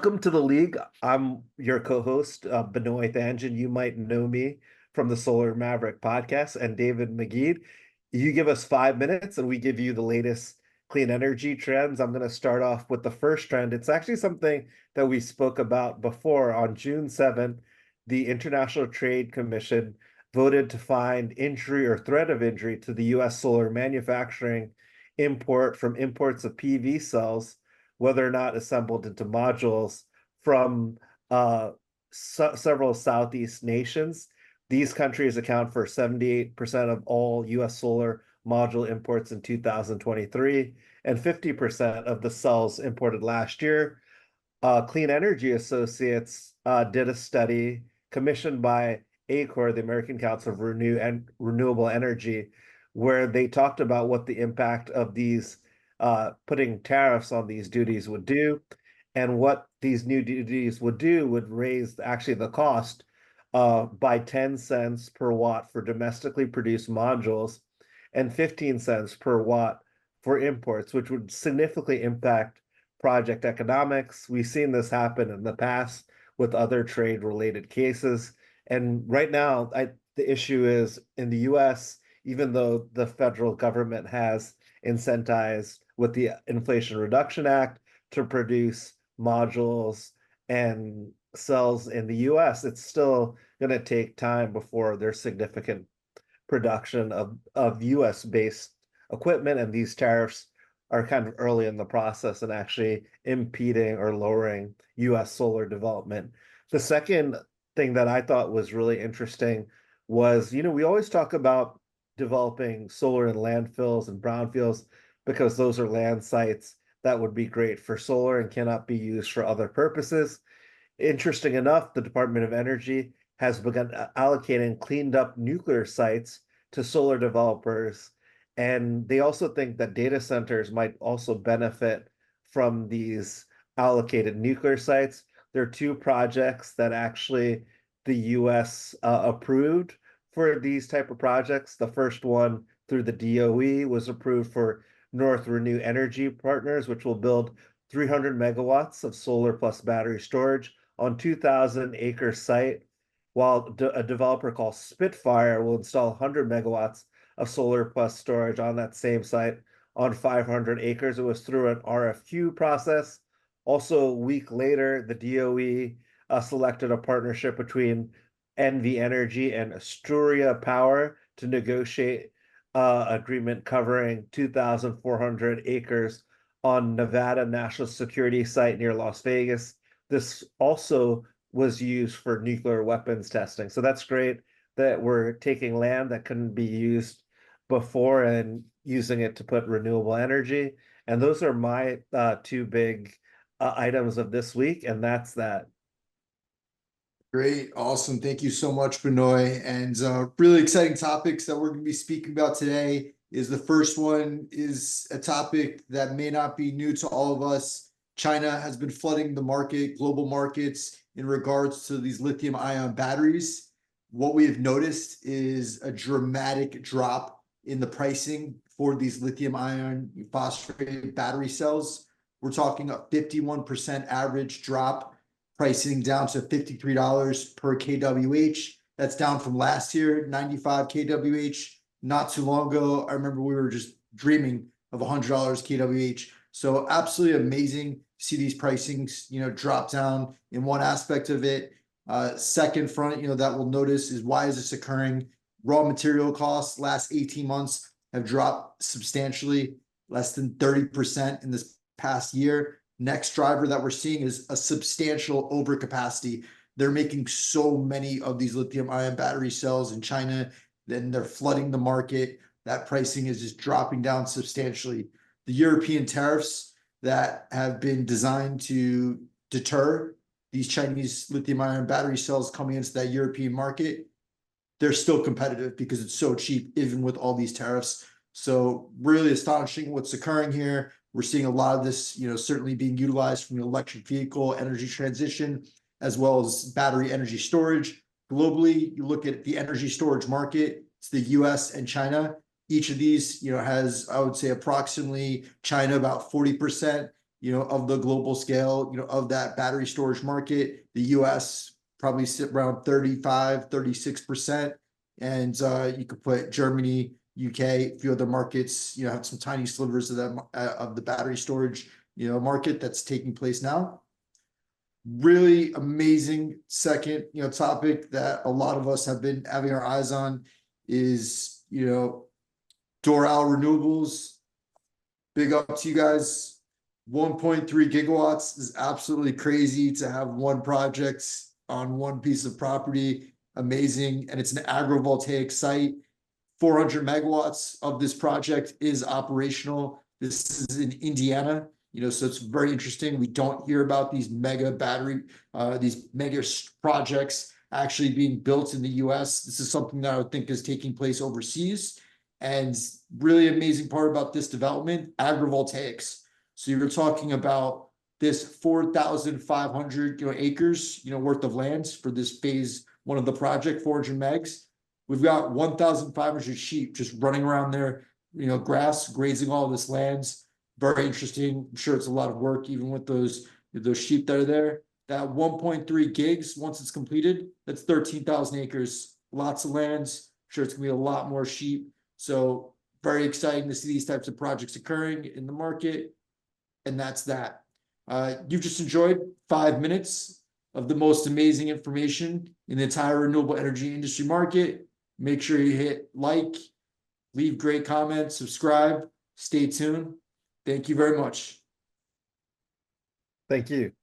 Welcome to the league. I'm your co-host, Benoit Thanjan. You might know me from the Solar Maverick podcast, and David McGee. You give us 5 minutes and we give you the latest clean energy trends. I'm going to start off with the first trend. It's actually something that we spoke about before. On June 7th, the International Trade Commission voted to find injury or threat of injury to the U.S. solar manufacturing import from imports of PV cells, whether or not assembled into modules from several Southeast nations. These countries account for 78% of all US solar module imports in 2023 and 50% of the cells imported last year. Clean Energy Associates did a study commissioned by ACOR, the American Council of Renewable Energy, where they talked about what the impact of these putting tariffs on these duties would do. And what these new duties would do would raise actually the cost by 10 cents per watt for domestically produced modules and 15 cents per watt for imports, which would significantly impact project economics. We've seen this happen in the past with other trade-related cases. And right now, the issue is in the US, even though the federal government has incentivized with the Inflation Reduction Act to produce modules and cells in the US, it's still going to take time before there's significant production of US-based equipment, and these tariffs are kind of early in the process and actually impeding or lowering US solar development. The second thing that I thought was really interesting was, we always talk about developing solar in landfills and brownfields because those are land sites that would be great for solar and cannot be used for other purposes. Interesting enough, the Department of Energy has begun allocating cleaned up nuclear sites to solar developers. And they also think that data centers might also benefit from these allocated nuclear sites. There are two projects that actually the US approved for these type of projects. The first one through the DOE was approved for North Renew Energy Partners, which will build 300 megawatts of solar plus battery storage on 2,000-acre site, while a developer called Spitfire will install 100 megawatts of solar plus storage on that same site on 500 acres. It was through an RFQ process. Also, a week later, the DOE selected a partnership between NV Energy and Asturia Power to negotiate agreement covering 2,400 acres on Nevada National Security Site near Las Vegas. This also was used for nuclear weapons testing. So that's great that we're taking land that couldn't be used before and using it to put renewable energy. And those are my two big items of this week, and that's that. Great. Awesome. Thank you so much, Benoit. And really exciting topics that we're going to be speaking about today is the first one is a topic that may not be new to all of us. China has been flooding the market, global markets, in regards to these lithium-ion batteries. What we have noticed is a dramatic drop in the pricing for these lithium-ion phosphate battery cells. We're talking a 51% average drop, pricing down to $53 per kWh. That's down from last year, 95 kWh. Not too long ago, I remember we were just dreaming of $100 kWh. So absolutely amazing to see these pricings, drop down in one aspect of it. Second front, that we'll notice is why is this occurring? Raw material costs last 18 months have dropped substantially, less than 30% in this past year. Next driver that we're seeing is a substantial overcapacity. They're making so many of these lithium-ion battery cells in China, then they're flooding the market. That pricing is just dropping down substantially. The European tariffs that have been designed to deter these Chinese lithium-ion battery cells coming into that European market, they're still competitive because it's so cheap, even with all these tariffs. So really astonishing what's occurring here. We're seeing a lot of this, certainly being utilized from the electric vehicle, energy transition, as well as battery energy storage. Globally, you look at the energy storage market, it's the US and China. Each of these, has, I would say, approximately China about 40%, of the global scale, of that battery storage market. The US probably sit around 35, 36%. And you could put Germany, UK, a few other markets, have some tiny slivers of that of the battery storage, market that's taking place now. Really amazing second, topic that a lot of us have been having our eyes on is, Doral Renewables. Big up to you guys. 1.3 gigawatts is absolutely crazy to have one project on one piece of property. Amazing. And it's an agrivoltaic site. 400 megawatts of this project is operational. This is in Indiana, so it's very interesting. We don't hear about these mega battery, these mega projects actually being built in the US. This is something that I would think is taking place overseas. And really amazing part about this development, agrivoltaics. So you're talking about this 4,500 acres worth of lands for this phase one of the project, 400 megs. We've got 1,500 sheep just running around there, grass, grazing all this lands. Very interesting. I'm sure it's a lot of work, even with those sheep that are there. That 1.3 gigs, once it's completed, that's 13,000 acres. Lots of lands. I'm sure it's gonna be a lot more sheep. So very exciting to see these types of projects occurring in the market. And that's that. You've just enjoyed 5 minutes of the most amazing information in the entire renewable energy industry market. Make sure you hit like, leave great comments, subscribe, stay tuned. Thank you very much. Thank you.